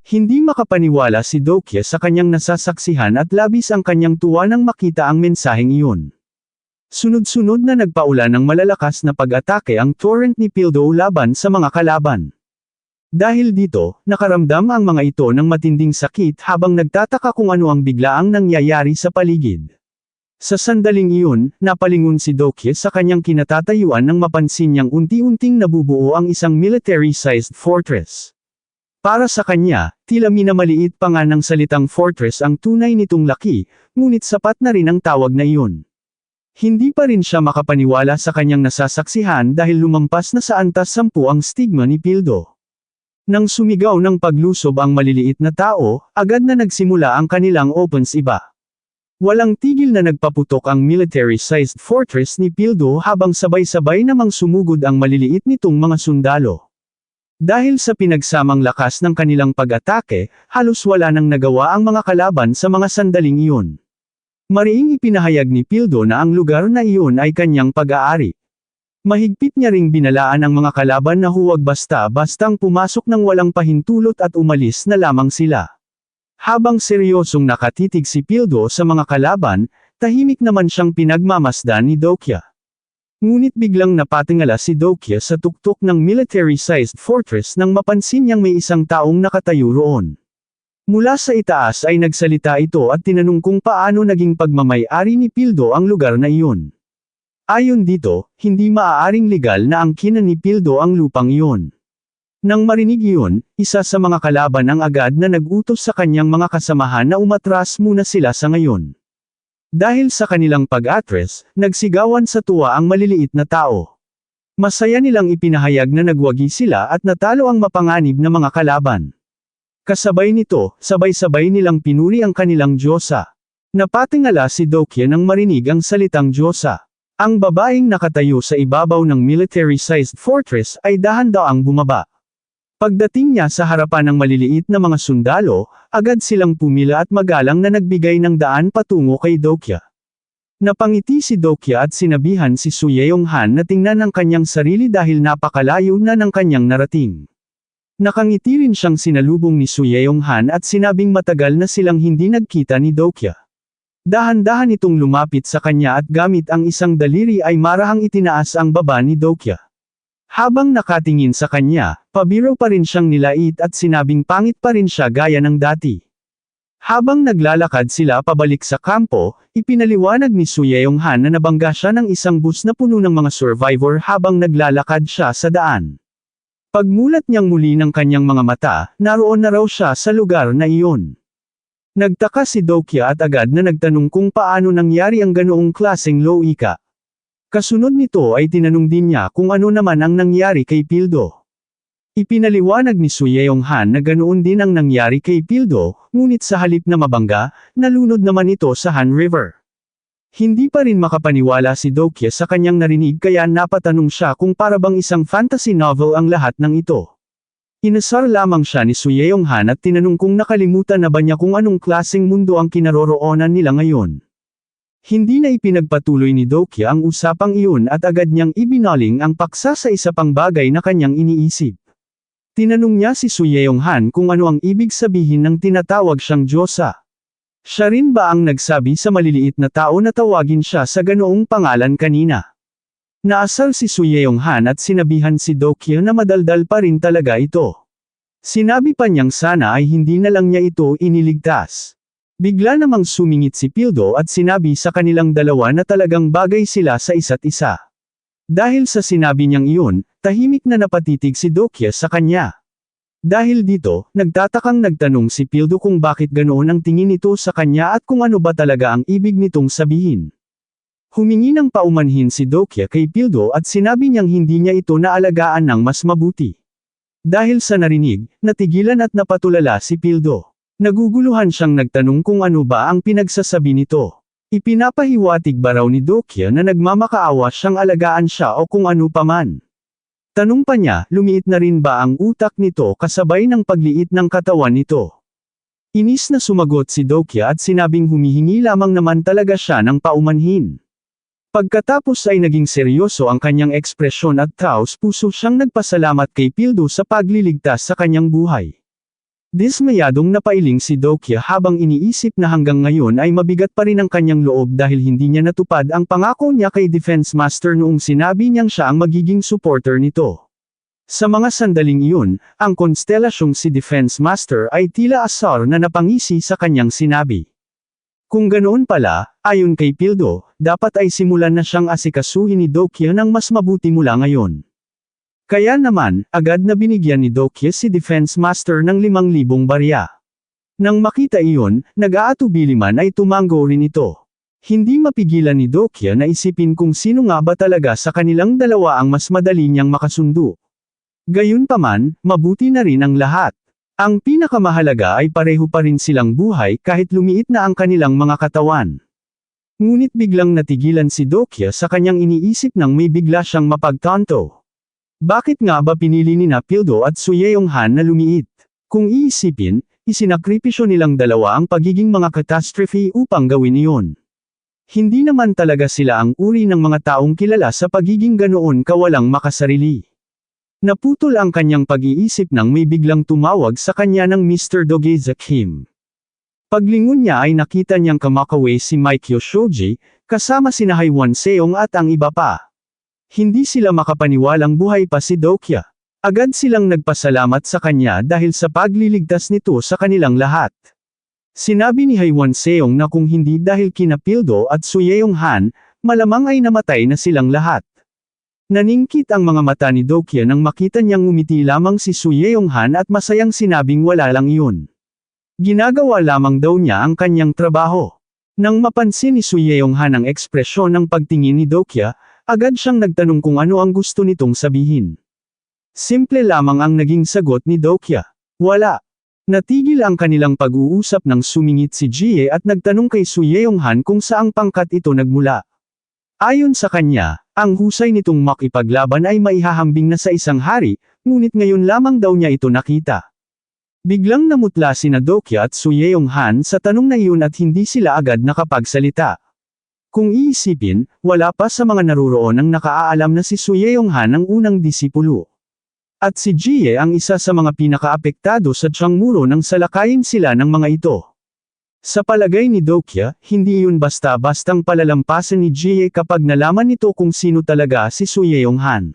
Hindi makapaniwala si Dokya sa kanyang nasasaksihan at labis ang kanyang tuwa nang makita ang mensaheng iyon. Sunod-sunod na nagpaulan ng malalakas na pag-atake ang torrent ni Pildo laban sa mga kalaban. Dahil dito, nakaramdam ang mga ito ng matinding sakit habang nagtataka kung ano ang biglaang nangyayari sa paligid. Sa sandaling iyon, napalingon si Dokya sa kanyang kinatatayuan nang mapansin niyang unti-unting nabubuo ang isang military-sized fortress. Para sa kanya, tila minamaliit pa nga ng salitang fortress ang tunay nitong laki, ngunit sapat na rin ang tawag na iyon. Hindi pa rin siya makapaniwala sa kanyang nasasaksihan dahil lumampas na sa antas 10 ang stigma ni Pildo. Nang sumigaw ng paglusob ang maliliit na tao, agad na nagsimula ang kanilang opens iba. Walang tigil na nagpaputok ang military-sized fortress ni Pildo habang sabay-sabay namang sumugod ang maliliit nitong mga sundalo. Dahil sa pinagsamang lakas ng kanilang pag-atake, halos wala nang nagawa ang mga kalaban sa mga sandaling iyon. Mariing ipinahayag ni Pildo na ang lugar na iyon ay kanyang pag-aari. Mahigpit niya ring binalaan ang mga kalaban na huwag basta-bastang pumasok ng walang pahintulot at umalis na lamang sila. Habang seryosong nakatitig si Pildo sa mga kalaban, tahimik naman siyang pinagmamasdan ni Dokya. Ngunit biglang napatingala si Dokya sa tuktok ng military-sized fortress nang mapansin niyang may isang taong nakatayo roon. Mula sa itaas ay nagsalita ito at tinanong kung paano naging pagmamay-ari ni Pildo ang lugar na iyon. Ayon dito, hindi maaaring legal na angkinan ni Pildo ang lupang iyon. Nang marinig iyon, isa sa mga kalaban ang agad na nag-utos sa kanyang mga kasamahan na umatras muna sila sa ngayon. Dahil sa kanilang pag-atres, nagsigawan sa tuwa ang maliliit na tao. Masaya nilang ipinahayag na nagwagi sila at natalo ang mapanganib na mga kalaban. Kasabay nito, sabay-sabay nilang pinuri ang kanilang diyosa. Napatingala si Dokya nang marinig ang salitang diyosa. Ang babaeng nakatayo sa ibabaw ng military-sized fortress ay dahan-daang bumaba. Pagdating niya sa harapan ng maliliit na mga sundalo, agad silang pumila at magalang na nagbigay ng daan patungo kay Dokya. Napangiti si Dokya at sinabihan si Su Yeonghan na tingnan ang kanyang sarili dahil napakalayo na ng kanyang narating. Nakangiti rin siyang sinalubong ni Su Yeonghan at sinabing matagal na silang hindi nagkita ni Dokya. Dahan-dahan itong lumapit sa kanya at gamit ang isang daliri ay marahang itinaas ang baba ni Dokya. Habang nakatingin sa kanya, pabiro pa rin siyang nilait at sinabing pangit pa rin siya gaya ng dati. Habang naglalakad sila pabalik sa kampo, ipinaliwanag ni Su Yeonghan na nabangga siya ng isang bus na puno ng mga survivor habang naglalakad siya sa daan. Pagmulat niyang muli ng kanyang mga mata, naroon na raw siya sa lugar na iyon. Nagtaka si Dokya at agad na nagtanong kung paano nangyari ang ganoong klaseng loika. Kasunod nito ay tinanong din niya kung ano naman ang nangyari kay Pildo. Ipinaliwanag ni Su Yeonghan na ganoon din ang nangyari kay Pildo, ngunit sa halip na mabangga, nalunod naman ito sa Han River. Hindi pa rin makapaniwala si Dokya sa kanyang narinig kaya napatanong siya kung para bang isang fantasy novel ang lahat ng ito. Inasar lamang siya ni Su Yeonghan at tinanong kung nakalimutan na ba niya kung anong klaseng mundo ang kinaroroonan nila ngayon. Hindi na ipinagpatuloy ni Dokya ang usapang iyon at agad niyang ibinaling ang paksa sa isa pang bagay na kanyang iniisip. Tinanong niya si Su Yeonghan kung ano ang ibig sabihin ng tinatawag siyang diyosa. Siya rin ba ang nagsabi sa maliliit na tao na tawagin siya sa ganoong pangalan kanina? Naasar si Su Yeonghan at sinabihan si Dokya na madaldal pa rin talaga ito. Sinabi pa niyang sana ay hindi na lang niya ito iniligtas. Bigla namang sumingit si Pildo at sinabi sa kanilang dalawa na talagang bagay sila sa isa't isa. Dahil sa sinabi niyang iyon, tahimik na napatitig si Dokya sa kanya. Dahil dito, nagtatakang nagtanong si Pildo kung bakit ganoon ang tingin nito sa kanya at kung ano ba talaga ang ibig nitong sabihin. Humingi ng paumanhin si Dokya kay Pildo at sinabi niyang hindi niya ito naalagaan ng mas mabuti. Dahil sa narinig, natigilan at napatulala si Pildo. Naguguluhan siyang nagtanong kung ano ba ang pinagsasabi nito. Ipinapahiwatig ba raw ni Dokya na nagmamakaawa siyang alagaan siya o kung ano paman. Tanong pa niya, lumiit na rin ba ang utak nito kasabay ng pagliit ng katawan nito. Inis na sumagot si Dokya at sinabing humihingi lamang naman talaga siya ng paumanhin. Pagkatapos ay naging seryoso ang kanyang ekspresyon at taos puso siyang nagpasalamat kay Pildo sa pagliligtas sa kanyang buhay. Dismayadong napailing si Dokya habang iniisip na hanggang ngayon ay mabigat pa rin ang kanyang loob dahil hindi niya natupad ang pangako niya kay Defense Master noong sinabi niyang siya ang magiging supporter nito. Sa mga sandaling iyon, ang konstelasyong si Defense Master ay tila asar na napangisi sa kanyang sinabi. Kung ganoon pala, ayon kay Pildo, dapat ay simulan na siyang asikasuhin ni Dokya ng mas mabuti mula ngayon. Kaya naman, agad na binigyan ni Dokya si Defense Master ng 5,000 barya. Nang makita iyon, nag-aatubili man ay tumango rin ito. Hindi mapigilan ni Dokya na isipin kung sino nga ba talaga sa kanilang dalawa ang mas madali niyang makasundo. Gayunpaman, mabuti na rin ang lahat. Ang pinakamahalaga ay pareho pa rin silang buhay kahit lumiit na ang kanilang mga katawan. Ngunit biglang natigilan si Dokya sa kanyang iniisip nang may bigla siyang mapagtanto. Bakit nga ba pinili nina Pildo at Suyeonghan na lumiit? Kung iisipin, isinakripisyo nilang dalawa ang pagiging mga catastrophe upang gawin iyon. Hindi naman talaga sila ang uri ng mga taong kilala sa pagiging ganoon kawalang makasarili. Naputol ang kanyang pag-iisip nang may biglang tumawag sa kanya ng Mr. Dogeza Kim. Paglingon niya ay nakita niyang kamakawe si Mike Yoshoji, kasama sina Haiwan Seong at ang iba pa. Hindi sila makapaniwalang buhay pa si Dokya. Agad silang nagpasalamat sa kanya dahil sa pagliligtas nito sa kanilang lahat. Sinabi ni Haiwan Seong na kung hindi dahil kina Pildo at Suyeonghan, malamang ay namatay na silang lahat. Naningkit ang mga mata ni Dokya nang makita niyang ngumiti lamang si Suyeonghan at masayang sinabing wala lang iyon. Ginagawa lamang daw niya ang kanyang trabaho. Nang mapansin ni Suyeonghan ang ekspresyon ng pagtingin ni Dokya, agad siyang nagtanong kung ano ang gusto nitong sabihin. Simple lamang ang naging sagot ni Dokya. Wala. Natigil ang kanilang pag-uusap nang sumingit si Jie at nagtanong kay Suyeonghan kung saang pangkat ito nagmula. Ayon sa kanya, ang husay nitong makipaglaban ay maihahambing na sa isang hari, ngunit ngayon lamang daw niya ito nakita. Biglang namutla sina Dokya at Suyeonghan sa tanong na iyon at hindi sila agad nakapagsalita. Kung iisipin, wala pa sa mga naruroon ang nakaalam na si Suyeonghan ang unang disipulo. At si Jie ang isa sa mga pinakaapektado sa Changmuro nang salakayin sila ng mga ito. Sa palagay ni Dokya, hindi iyon basta-bastang palalampasan ni Jie kapag nalaman nito kung sino talaga si Suyeonghan.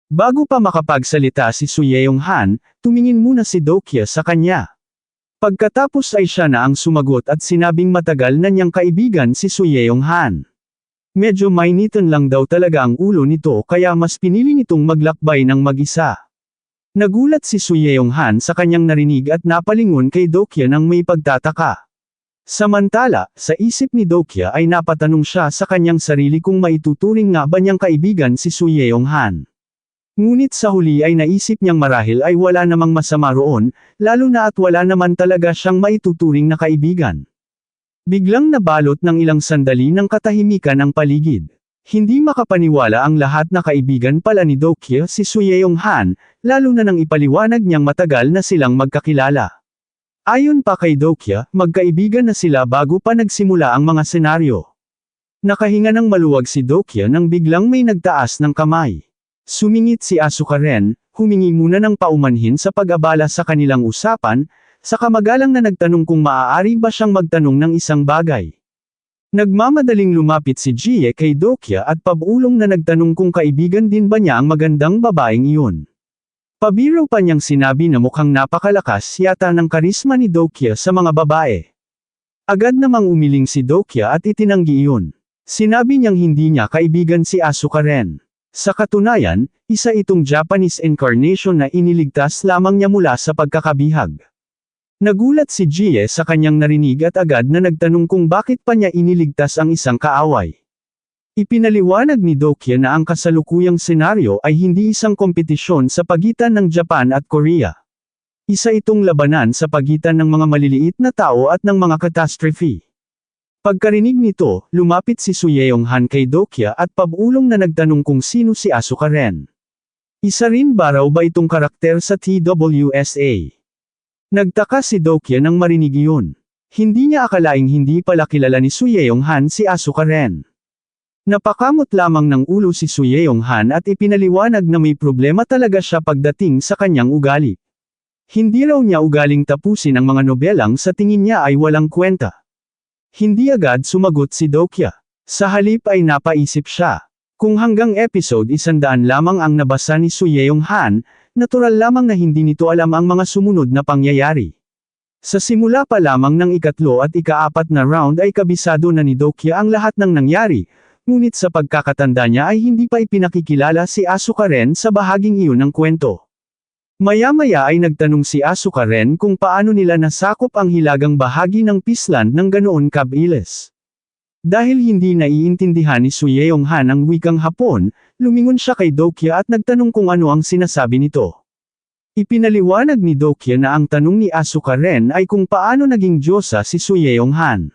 Bago pa makapagsalita si Suyeonghan, tumingin muna si Dokya sa kanya. Pagkatapos ay siya na ang sumagot at sinabing matagal na niyang kaibigan si Suyeonghan. Medyo mainitan lang daw talaga ang ulo nito kaya mas pinili nitong maglakbay ng mag-isa. Nagulat si Suyeonghan sa kanyang narinig at napalingon kay Dokya nang may pagtataka. Samantala, sa isip ni Dokya ay napatanong siya sa kanyang sarili kung maituturing nga ba niyang kaibigan si Suyeonghan. Ngunit sa huli ay naisip niyang marahil ay wala namang masama roon, lalo na at wala naman talaga siyang maituturing na kaibigan. Biglang nabalot ng ilang sandali ng katahimikan ang paligid. Hindi makapaniwala ang lahat na kaibigan pala ni Dokya si Suyeonghan, lalo na nang ipaliwanag niyang matagal na silang magkakilala. Ayon pa kay Dokya, magkaibigan na sila bago pa nagsimula ang mga senaryo. Nakahinga ng maluwag si Dokya nang biglang may nagtaas ng kamay. Sumingit si Asuka rin, humingi muna ng paumanhin sa pag-abala sa kanilang usapan, saka magalang na nagtanong kung maaari ba siyang magtanong ng isang bagay. Nagmamadaling lumapit si Jie kay Dokya at pabulong na nagtanong kung kaibigan din ba niya ang magandang babaeng iyon. Pabiro pa niyang sinabi na mukhang napakalakas yata ng karisma ni Dokya sa mga babae. Agad namang umiling si Dokya at itinanggi iyon. Sinabi niyang hindi niya kaibigan si Asuka rin. Sa katunayan, isa itong Japanese incarnation na iniligtas lamang niya mula sa pagkakabihag. Nagulat si Jie sa kanyang narinig at agad na nagtanong kung bakit pa niya iniligtas ang isang kaaway. Ipinaliwanag ni Dokya na ang kasalukuyang senaryo ay hindi isang kompetisyon sa pagitan ng Japan at Korea. Isa itong labanan sa pagitan ng mga maliliit na tao at ng mga catastrophe. Pagkarinig nito, lumapit si Suyeonghan kay Dokya at pabulong na nagtanong kung sino si Asuka rin. Isa rin ba raw ba itong karakter sa TWSA? Nagtaka si Dokya nang marinig iyon. Hindi niya akalaing hindi pala kilala ni Suyeonghan si Asuka rin. Napakamot lamang ng ulo si Suyeonghan at ipinaliwanag na may problema talaga siya pagdating sa kanyang ugali. Hindi raw niya ugaling tapusin ang mga nobelang sa tingin niya ay walang kwenta. Hindi agad sumagot si Dokya. Sa halip ay napaisip siya. Kung hanggang episode 100 lamang ang nabasa ni Su Yeong-han, natural lamang na hindi nito alam ang mga sumunod na pangyayari. Sa simula pa lamang ng ikatlo at ika-4 na round ay kabisado na ni Dokya ang lahat ng nangyari, ngunit sa pagkakatanda niya ay hindi pa ipinakikilala si Asuka Ren sa bahaging iyon ng kwento. Maya-maya ay nagtanong si Asuka Ren kung paano nila nasakop ang hilagang bahagi ng Peaceland ng ganoon kabilis. Dahil hindi naiintindihan ni Su Yeong-han ang wikang Hapon, lumingon siya kay Dokya at nagtanong kung ano ang sinasabi nito. Ipinaliwanag ni Dokya na ang tanong ni Asuka Ren ay kung paano naging diyosa si Su Yeong-han.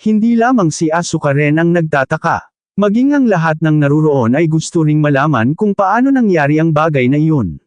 Hindi lamang si Asuka Ren ang nagtataka. Maging ang lahat ng naruroon ay gusto ring malaman kung paano nangyari ang bagay na iyon.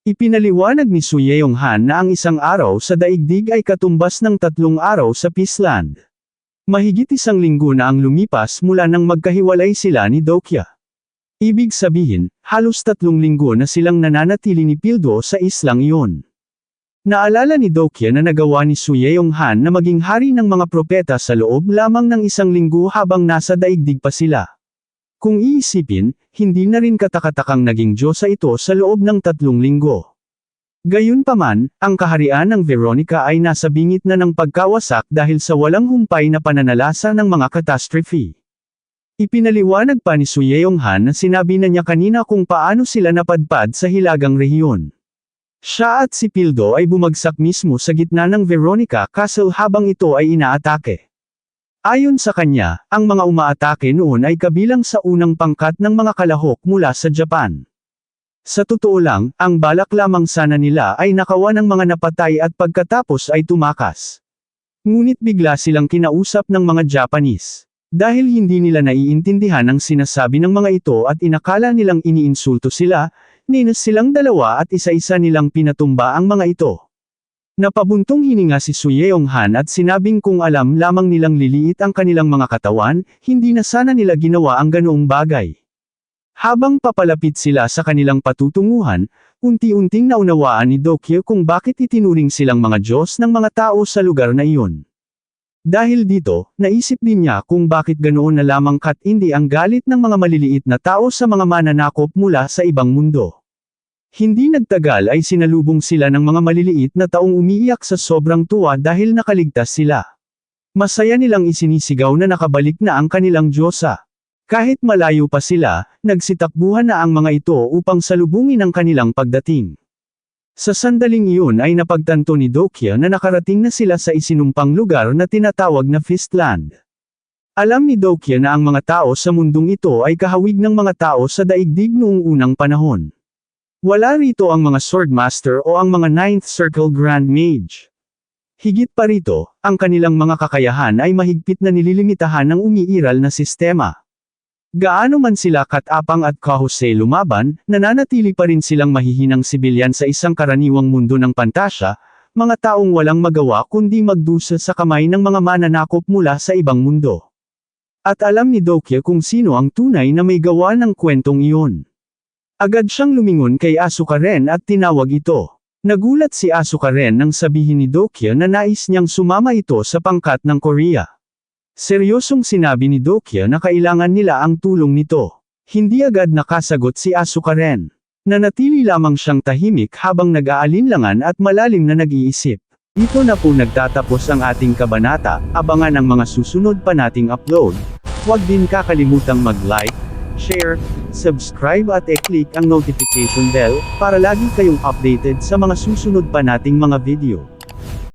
Ipinaliwanag ni Su Yeong-han na ang isang araw sa daigdig ay katumbas ng 3 araw sa Peaceland. Mahigit 1 linggo na ang lumipas mula nang magkahiwalay sila ni Dokya. Ibig sabihin, halos 3 linggo na silang nananatili ni Pildo sa islang iyon. Naalala ni Dokya na nagawa ni Su Yeong-han na maging hari ng mga propeta sa loob lamang ng 1 linggo habang nasa daigdig pa sila. Kung iisipin, hindi na rin katakatakang naging diyosa ito sa loob ng 3 linggo. Gayunpaman, ang kaharian ng Veronica ay nasa bingit na ng pagkawasak dahil sa walang humpay na pananalasa ng mga catastrophe. Ipinaliwanag pa ni Su Yeong-han na sinabi na niya kanina kung paano sila napadpad sa hilagang rehiyon. Siya at si Pildo ay bumagsak mismo sa gitna ng Veronica Castle habang ito ay inaatake. Ayon sa kanya, ang mga umaatake noon ay kabilang sa unang pangkat ng mga kalahok mula sa Japan. Sa totoo lang, ang balak lamang sana nila ay nakawan ng mga napatay at pagkatapos ay tumakas. Ngunit bigla silang kinausap ng mga Japanese. Dahil hindi nila naiintindihan ang sinasabi ng mga ito at inakala nilang iniinsulto sila, ninas silang dalawa at isa-isa nilang pinatumba ang mga ito. Napabuntong hininga si Su Yeong-han at sinabing kung alam lamang nilang liliit ang kanilang mga katawan, hindi na sana nila ginawa ang ganoong bagay. Habang papalapit sila sa kanilang patutunguhan, unti-unting naunawaan ni Dokya kung bakit itinuring silang mga Diyos ng mga tao sa lugar na iyon. Dahil dito, naisip din niya kung bakit ganoon na lamang katindi ang galit ng mga maliliit na tao sa mga mananakop mula sa ibang mundo. Hindi nagtagal ay sinalubong sila ng mga maliliit na taong umiiyak sa sobrang tuwa dahil nakaligtas sila. Masaya nilang isinisigaw na nakabalik na ang kanilang diyosa. Kahit malayo pa sila, nagsitakbuhan na ang mga ito upang salubungin ang kanilang pagdating. Sa sandaling iyon ay napagtanto ni Dokya na nakarating na sila sa isinumpang lugar na tinatawag na Fistland. Alam ni Dokya na ang mga tao sa mundong ito ay kahawig ng mga tao sa daigdig noong unang panahon. Wala rito ang mga Swordmaster o ang mga Ninth Circle Grand Mage. Higit pa rito, ang kanilang mga kakayahan ay mahigpit na nililimitahan ng umiiral na sistema. Gaano man sila katapang at kahusay lumaban, nananatili pa rin silang mahihinang sibilyan sa isang karaniwang mundo ng pantasya, mga taong walang magawa kundi magdusa sa kamay ng mga mananakop mula sa ibang mundo. At alam ni Dokya kung sino ang tunay na may gawa ng kwentong iyon. Agad siyang lumingon kay Asuka Ren at tinawag ito. Nagulat si Asuka Ren nang sabihin ni Dokya na nais niyang sumama ito sa pangkat ng Korea. Seryosong sinabi ni Dokya na kailangan nila ang tulong nito. Hindi agad nakasagot si Asuka Ren. Nanatili lamang siyang tahimik habang nag-aalinlangan at malalim na nag-iisip. Dito na po nagtatapos ang ating kabanata, abangan ang mga susunod pa nating upload. Huwag din kakalimutang mag-like, share, subscribe at i-click ang notification bell para lagi kayong updated sa mga susunod pa nating mga video.